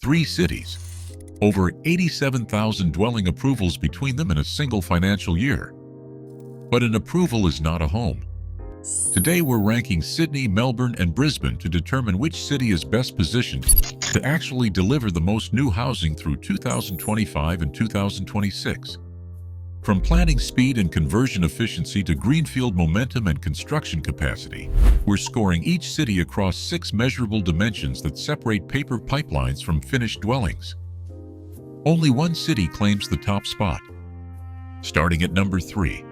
3 cities, over 87,000 dwelling approvals between them in a single financial year. But an approval is not a home. Today we're ranking Sydney, Melbourne, and Brisbane to determine which city is best positioned to actually deliver the most new housing through 2025 and 2026. From planning speed and conversion efficiency to greenfield momentum and construction capacity, we're scoring each city across 6 measurable dimensions that separate paper pipelines from finished dwellings. Only one city claims the top spot, starting at number 3.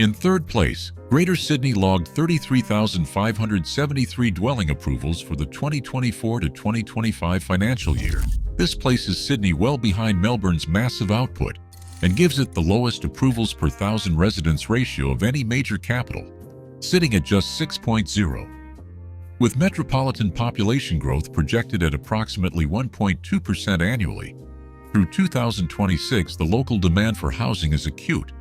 In third place, Greater Sydney logged 33,573 dwelling approvals for the 2024 to 2025 financial year. This places Sydney well behind Melbourne's massive output and gives it the lowest approvals per thousand residents ratio of any major capital, sitting at just 6.0. With metropolitan population growth projected at approximately 1.2% annually, through 2026 the local demand for housing is acute.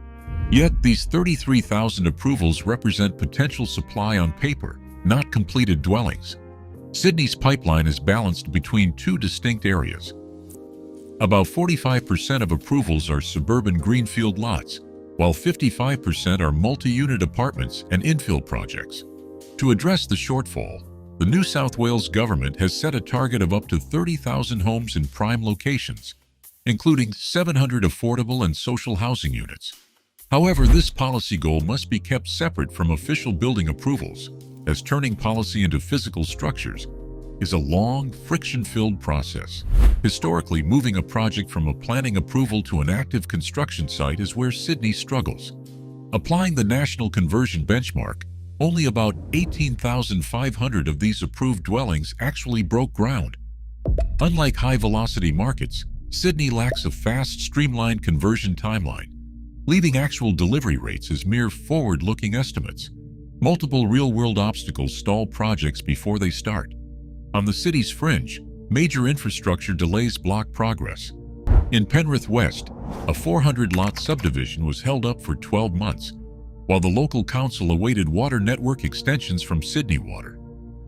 Yet these 33,000 approvals represent potential supply on paper, not completed dwellings. Sydney's pipeline is balanced between 2 distinct areas. About 45% of approvals are suburban greenfield lots, while 55% are multi-unit apartments and infill projects. To address the shortfall, the New South Wales government has set a target of up to 30,000 homes in prime locations, including 700 affordable and social housing units. However, this policy goal must be kept separate from official building approvals, as turning policy into physical structures is a long, friction-filled process. Historically, moving a project from a planning approval to an active construction site is where Sydney struggles. Applying the national conversion benchmark, only about 18,500 of these approved dwellings actually broke ground. Unlike high-velocity markets, Sydney lacks a fast, streamlined conversion timeline, leaving actual delivery rates as mere forward-looking estimates. Multiple real-world obstacles stall projects before they start. On the city's fringe, major infrastructure delays block progress. In Penrith West, a 400-lot subdivision was held up for 12 months, while the local council awaited water network extensions from Sydney Water.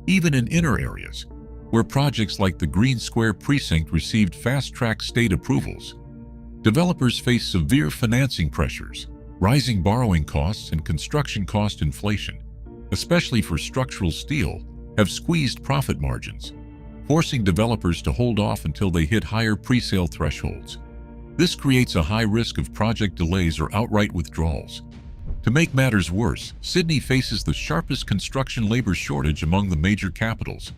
Even in inner areas, where projects like the Green Square Precinct received fast-track state approvals, developers face severe financing pressures. Rising borrowing costs and construction cost inflation, especially for structural steel, have squeezed profit margins, forcing developers to hold off until they hit higher presale thresholds. This creates a high risk of project delays or outright withdrawals. To make matters worse, Sydney faces the sharpest construction labor shortage among the major capitals.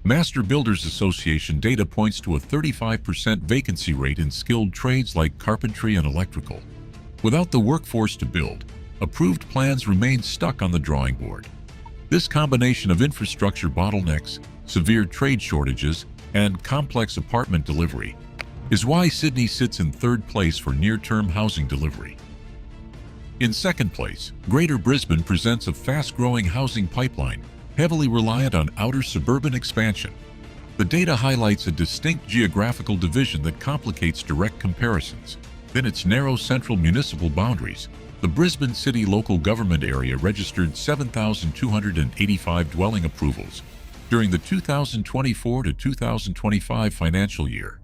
Master Builders Association data points to a 35% vacancy rate in skilled trades like carpentry and electrical. Without the workforce to build, approved plans remain stuck on the drawing board. This combination of infrastructure bottlenecks, severe trade shortages, and complex apartment delivery is why Sydney sits in third place for near-term housing delivery. In second place, Greater Brisbane presents a fast-growing housing pipeline, heavily reliant on outer suburban expansion. The data highlights a distinct geographical division that complicates direct comparisons. Within its narrow central municipal boundaries, the Brisbane City local government area registered 7,285 dwelling approvals during the 2024 to 2025 financial year.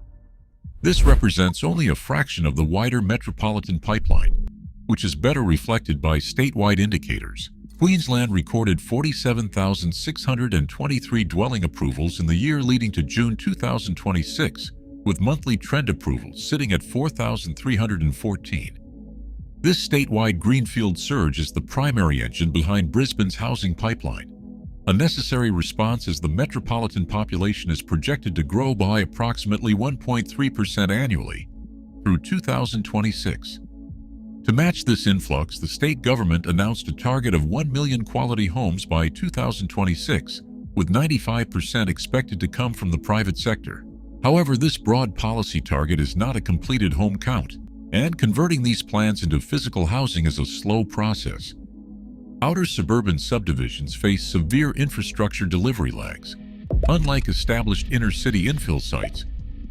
This represents only a fraction of the wider metropolitan pipeline, which is better reflected by statewide indicators. Queensland recorded 47,623 dwelling approvals in the year leading to June 2026, with monthly trend approvals sitting at 4,314. This statewide greenfield surge is the primary engine behind Brisbane's housing pipeline, a necessary response as the metropolitan population is projected to grow by approximately 1.3% annually through 2026. To match this influx, the state government announced a target of 1 million quality homes by 2026, with 95% expected to come from the private sector. However, this broad policy target is not a completed home count, and converting these plans into physical housing is a slow process. Outer suburban subdivisions face severe infrastructure delivery lags. Unlike established inner-city infill sites,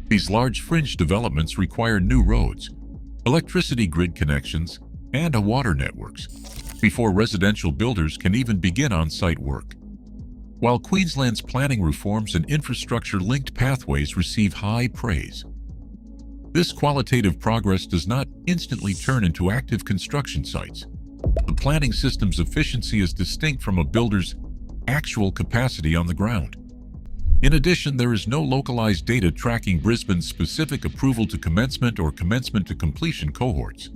these large fringe developments require new roads, electricity grid connections, and water networks before residential builders can even begin on-site work. while Queensland's planning reforms and infrastructure-linked pathways receive high praise. This qualitative progress does not instantly turn into active construction sites. The planning system's efficiency is distinct from a builder's actual capacity on the ground. In addition, there is no localized data tracking Brisbane's specific approval to commencement or commencement to completion cohorts.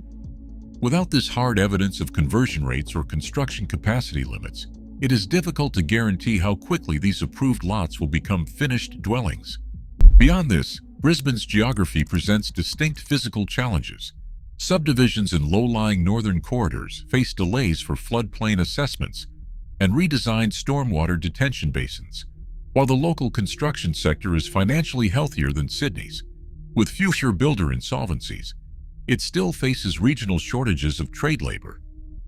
Without this hard evidence of conversion rates or construction capacity limits, it is difficult to guarantee how quickly these approved lots will become finished dwellings. Beyond this, Brisbane's geography presents distinct physical challenges. Subdivisions in low-lying northern corridors face delays for floodplain assessments and redesigned stormwater detention basins. While the local construction sector is financially healthier than Sydney's, with fewer builder insolvencies, it still faces regional shortages of trade labor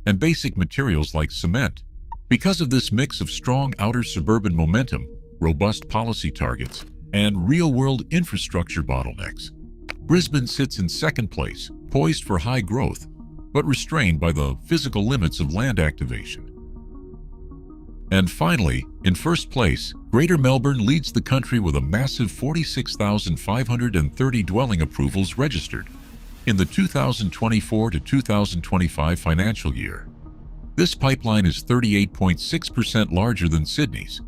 and basic materials like cement. Because of this mix of strong outer suburban momentum, robust policy targets, and real-world infrastructure bottlenecks, Brisbane sits in second place, poised for high growth, but restrained by the physical limits of land activation. And finally, in first place, Greater Melbourne leads the country with a massive 46,530 dwelling approvals registered in the 2024 to 2025 financial year. This pipeline is 38.6% larger than Sydney's,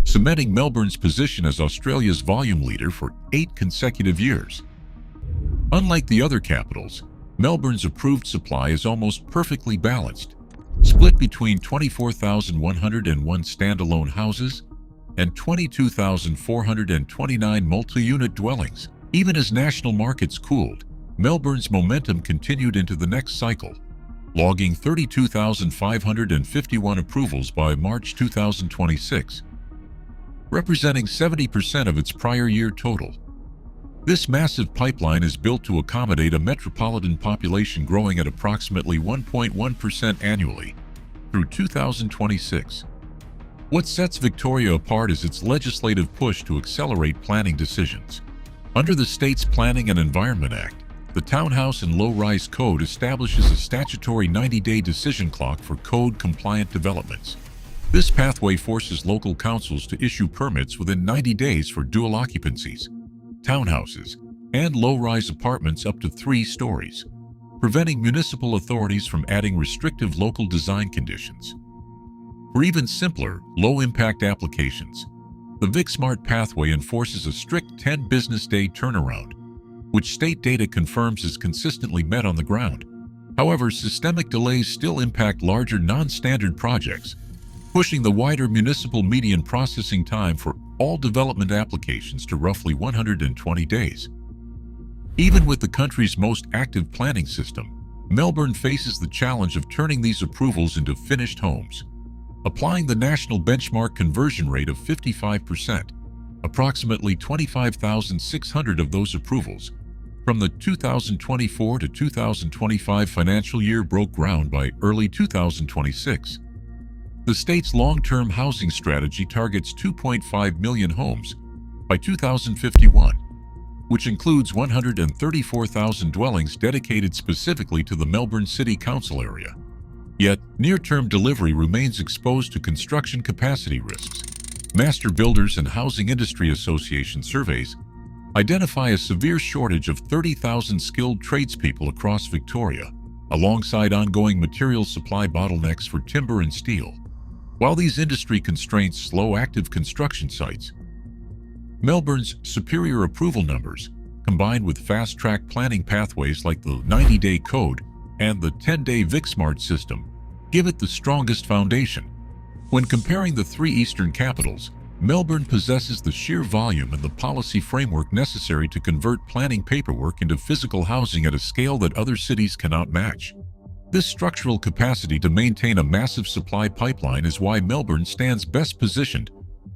cementing Melbourne's position as Australia's volume leader for 8 consecutive years. Unlike the other capitals, Melbourne's approved supply is almost perfectly balanced, split between 24,101 standalone houses and 22,429 multi-unit dwellings. Even as national markets cooled, Melbourne's momentum continued into the next cycle, logging 32,551 approvals by March 2026, representing 70% of its prior year total. This massive pipeline is built to accommodate a metropolitan population growing at approximately 1.1% annually through 2026. What sets Victoria apart is its legislative push to accelerate planning decisions. Under the state's Planning and Environment Act, the Townhouse and Low-Rise Code establishes a statutory 90-day decision clock for code-compliant developments. This pathway forces local councils to issue permits within 90 days for dual occupancies, townhouses, and low-rise apartments up to 3 stories, preventing municipal authorities from adding restrictive local design conditions. For even simpler, low-impact applications, the VicSmart pathway enforces a strict 10-business-day turnaround, which state data confirms is consistently met on the ground. However, systemic delays still impact larger non-standard projects, pushing the wider municipal median processing time for all development applications to roughly 120 days. Even with the country's most active planning system, Melbourne faces the challenge of turning these approvals into finished homes. Applying the national benchmark conversion rate of 55%, approximately 25,600 of those approvals from the 2024 to 2025 financial year broke ground by early 2026. The state's long-term housing strategy targets 2.5 million homes by 2051, which includes 134,000 dwellings dedicated specifically to the Melbourne City Council area. Yet, near-term delivery remains exposed to construction capacity risks. Master Builders and Housing Industry Association surveys identify a severe shortage of 30,000 skilled tradespeople across Victoria, alongside ongoing material supply bottlenecks for timber and steel. While these industry constraints slow active construction sites, Melbourne's superior approval numbers, combined with fast-track planning pathways like the 90-day code and the 10-day VicSmart system, give it the strongest foundation. When comparing the 3 eastern capitals, Melbourne possesses the sheer volume and the policy framework necessary to convert planning paperwork into physical housing at a scale that other cities cannot match. This structural capacity to maintain a massive supply pipeline is why Melbourne stands best positioned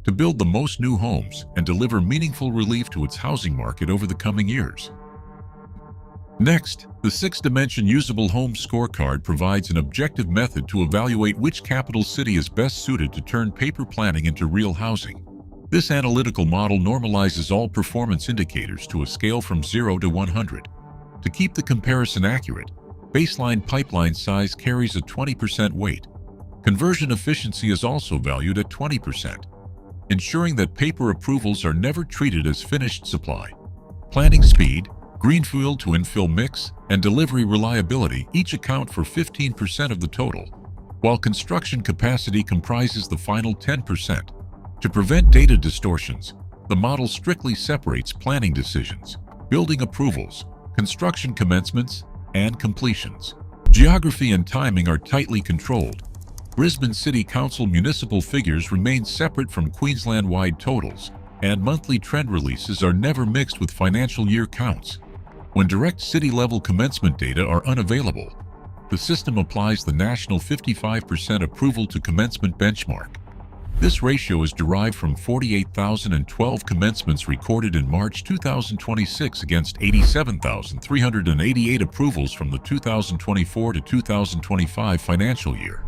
to build the most new homes and deliver meaningful relief to its housing market over the coming years. Next, the 6-dimension usable home scorecard provides an objective method to evaluate which capital city is best suited to turn paper planning into real housing. This analytical model normalizes all performance indicators to a scale from 0 to 100. To keep the comparison accurate, baseline pipeline size carries a 20% weight. Conversion efficiency is also valued at 20%. ensuring that paper approvals are never treated as finished supply. Planning speed, greenfield to infill mix, and delivery reliability each account for 15% of the total, while construction capacity comprises the final 10%. To prevent data distortions, the model strictly separates planning decisions, building approvals, construction commencements, and completions. Geography and timing are tightly controlled. Brisbane City Council municipal figures remain separate from Queensland-wide totals, and monthly trend releases are never mixed with financial year counts. When direct city-level commencement data are unavailable, the system applies the national 55% approval to commencement benchmark. This ratio is derived from 48,012 commencements recorded in March 2026 against 87,388 approvals from the 2024 to 2025 financial year.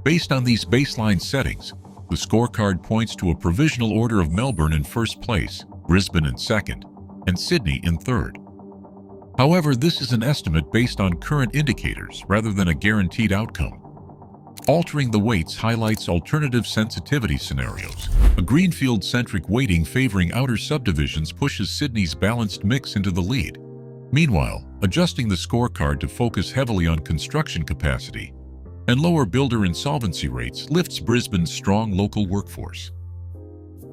Based on these baseline settings, the scorecard points to a provisional order of Melbourne in first place, Brisbane in second, and Sydney in third. However, this is an estimate based on current indicators rather than a guaranteed outcome. Altering the weights highlights alternative sensitivity scenarios. A greenfield-centric weighting favoring outer subdivisions pushes Sydney's balanced mix into the lead. Meanwhile, adjusting the scorecard to focus heavily on construction capacity and lower builder insolvency rates lifts Brisbane's strong local workforce.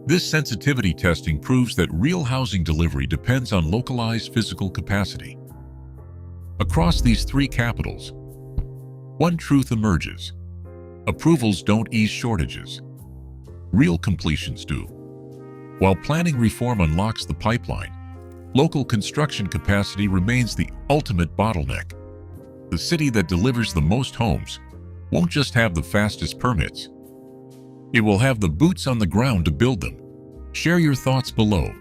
This sensitivity testing proves that real housing delivery depends on localized physical capacity. Across these three capitals, one truth emerges. Approvals don't ease shortages. Real completions do. While planning reform unlocks the pipeline, local construction capacity remains the ultimate bottleneck. The city that delivers the most homes won't just have the fastest permits. It will have the boots on the ground to build them. Share your thoughts below.